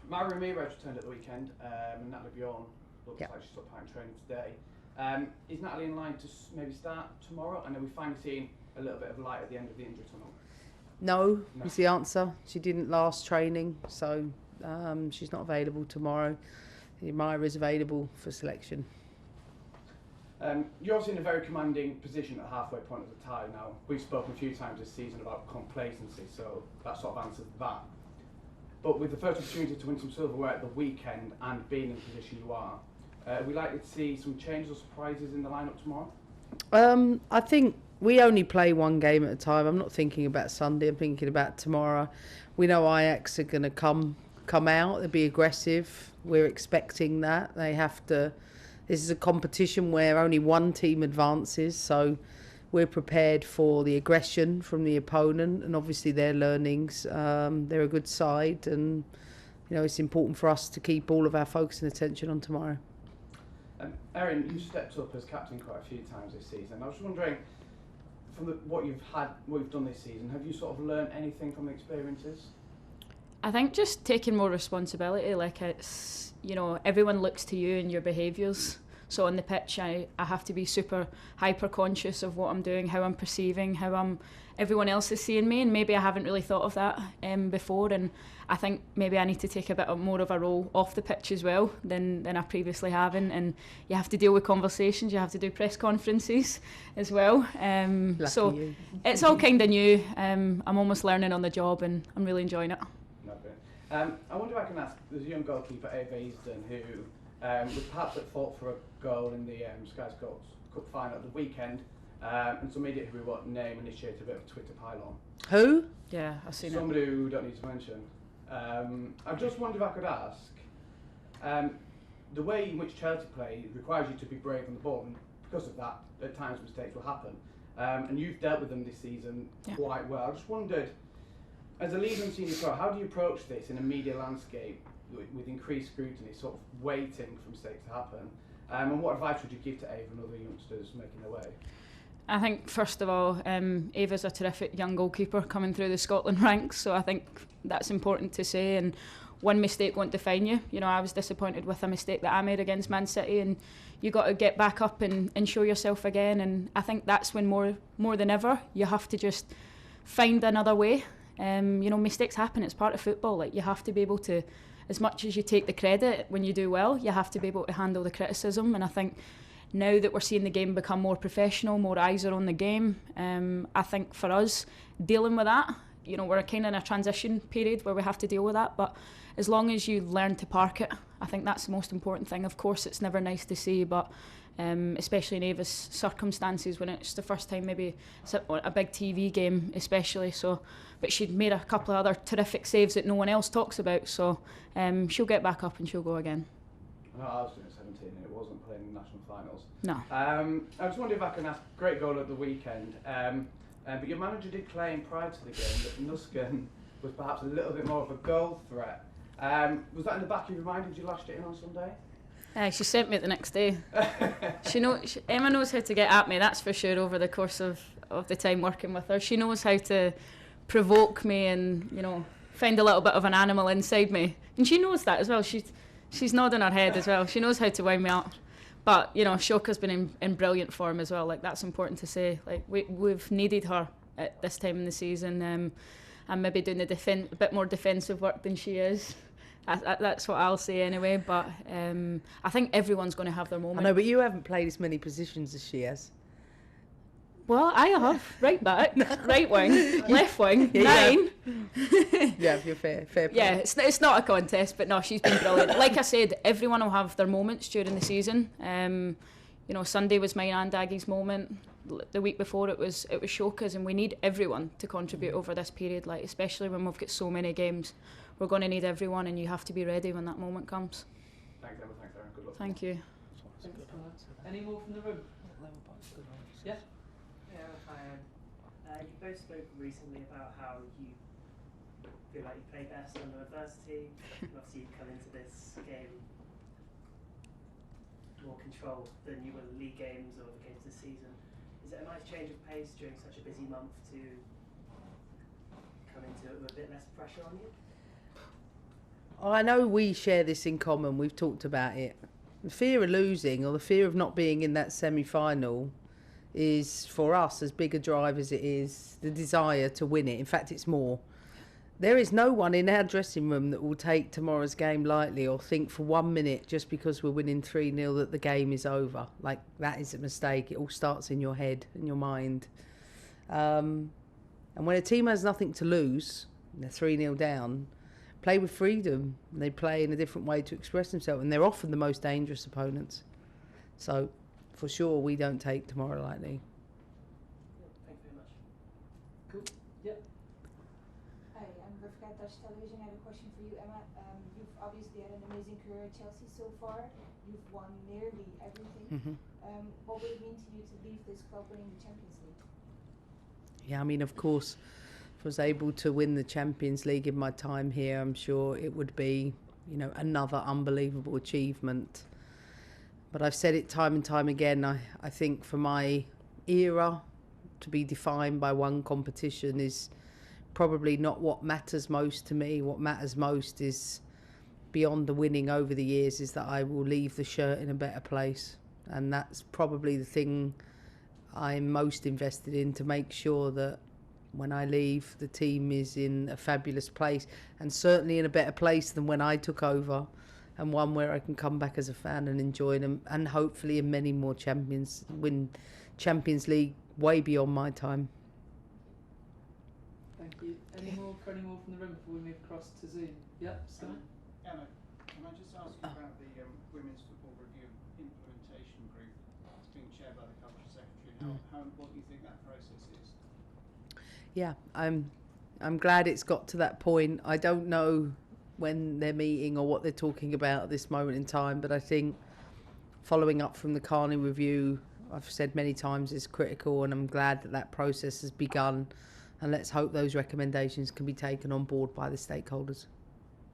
Mara Ramirez returned at the weekend, and Natalie Bjorn looks like she's up in training today. Is Natalie in line to maybe start tomorrow? And are we finally seeing a little bit of light at the end of the injury tunnel? No is the answer. She didn't last training, so she's not available tomorrow. Maya is available for selection. You're obviously in a very commanding position at the halfway point of the tie now. We've spoken a few times this season about complacency, so that sort of answers that. But with the first opportunity to win some silverware at the weekend and being in the position you are we likely to see some changes or surprises in the lineup tomorrow? I think we only play one game at a time. I'm not thinking about Sunday, I'm thinking about tomorrow. We know Ajax are going to come out, they'll be aggressive. We're expecting that. They have to. This is a competition where only one team advances, so we're prepared for the aggression from the opponent and obviously their learnings. They're a good side, and it's important for us to keep all of our focus and attention on tomorrow. Erin, you stepped up as captain quite a few times this season. I was wondering, from what you've done this season, have you sort of learned anything from the experiences? I think just taking more responsibility, like it's, everyone looks to you and your behaviours. So on the pitch, I have to be super hyper conscious of what I'm doing, how I'm perceiving, how everyone else is seeing me, and maybe I haven't really thought of that before. And I think maybe I need to take a bit more of a role off the pitch as well than I previously haven't. And you have to deal with conversations, you have to do press conferences as well. So you. It's all kind of new. I'm almost learning on the job, and I'm really enjoying it. I wonder if I can ask, there's a young goalkeeper, Ava Easton, who was perhaps at fault for a goal in the Sky Sports Cup final at the weekend, and some idiot who we won't name initiated a bit of a Twitter pylon. Who? Yeah, I've seen Somebody who we don't need to mention. I just wondered if I could ask, the way in which Chelsea play requires you to be brave on the ball, and because of that, at times mistakes will happen. And you've dealt with them this season quite well. I just wondered, as a leader and senior pro, how do you approach this in a media landscape with increased scrutiny, sort of waiting for mistakes to happen? And what advice would you give to Ava and other youngsters making their way? I think, first of all, Ava's a terrific young goalkeeper coming through the Scotland ranks, so I think that's important to say. And one mistake won't define you. I was disappointed with a mistake that I made against Man City, and you got to get back up and show yourself again. And I think that's when more than ever you have to just find another way. Mistakes happen, it's part of football. Like, you have to be able to, as much as you take the credit when you do well, you have to be able to handle the criticism. And I think now that we're seeing the game become more professional, more eyes are on the game, I think for us, dealing with that, we're kind of in a transition period where we have to deal with that, but as long as you learn to park it, I think that's the most important thing. Of course, it's never nice to see, but especially in Ava's circumstances, when it's the first time, maybe it's a big TV game especially, so, but she'd made a couple of other terrific saves that no one else talks about, so she'll get back up and she'll go again. I know I was doing 17 and it wasn't playing in the national finals. No. I just wondered if I can ask, great goal at the weekend, but your manager did claim prior to the game that Nusken was perhaps a little bit more of a goal threat. Was that in the back of your mind? Did you lashed it in on Sunday? She sent me it the next day. Emma knows how to get at me, that's for sure, over the course of the time working with her. She knows how to provoke me and, find a little bit of an animal inside me. And she knows that as well. She's nodding her head as well. She knows how to wind me up. But, Shoka's been in brilliant form as well. Like, that's important to say. Like, we've needed her at this time in the season. I'm maybe doing a bit more defensive work than she is. That's what I'll say anyway, but I think everyone's going to have their moment. I know, but you haven't played as many positions as she has. Well, I have. Right back, right wing, left wing, 9. Yeah, you're fair play. Yeah, it's not a contest, but no, she's been brilliant. Like I said, everyone will have their moments during the season. Sunday was mine and Aggie's moment. The week before it was Shoka's, and we need everyone to contribute over this period, like especially when we've got so many games. We're going to need everyone, and you have to be ready when that moment comes. Thanks, Emma. Thanks, Erin. Good luck. Thank you. Any more from the room? Yeah. You both spoke recently about how you feel like you play best under adversity. Obviously, you come into this game more control than you will in league games or the games this season. Is it a nice change of pace during such a busy month to come into it with a bit less pressure on you? I know we share this in common. We've talked about it. The fear of losing or the fear of not being in that semi-final is, for us, as big a drive as it is the desire to win it. In fact, it's more. There is no one in our dressing room that will take tomorrow's game lightly or think for 1 minute just because we're winning 3-0 that the game is over. Like, that is a mistake. It all starts in your head and your mind. And when a team has nothing to lose, they're 3-0 down, play with freedom. They play in a different way to express themselves, and they're often the most dangerous opponents. So, for sure, we don't take tomorrow lightly. Thank you very much. Cool. Yeah. Hi, I'm Rivka, Dutch Television. I have a question for you, Emma. You've obviously had an amazing career at Chelsea so far. You've won nearly everything. What would it mean to you to leave this club winning the Champions League? Yeah, I mean, of course, if I was able to win the Champions League in my time here, I'm sure it would be, you know, another unbelievable achievement. But I've said it time and time again, I think for my era to be defined by one competition is probably not what matters most to me. What matters most is, beyond the winning over the years, is that I will leave the shirt in a better place. And that's probably the thing I'm most invested in, to make sure that when I leave, the team is in a fabulous place, and certainly in a better place than when I took over, and one where I can come back as a fan and enjoy them, and hopefully in many more win Champions League way beyond my time. Thank you. Any more from the room before we move across to Zoom? Yeah, Simon? Emma, can I just ask you about the Women's Football Review Implementation Group? It's being chaired by the Culture Secretary. How important do you think that process is? Yeah, I'm glad it's got to that point. I don't know when they're meeting or what they're talking about at this moment in time, but I think following up from the Carney review, I've said many times, is critical, and I'm glad that that process has begun, and let's hope those recommendations can be taken on board by the stakeholders.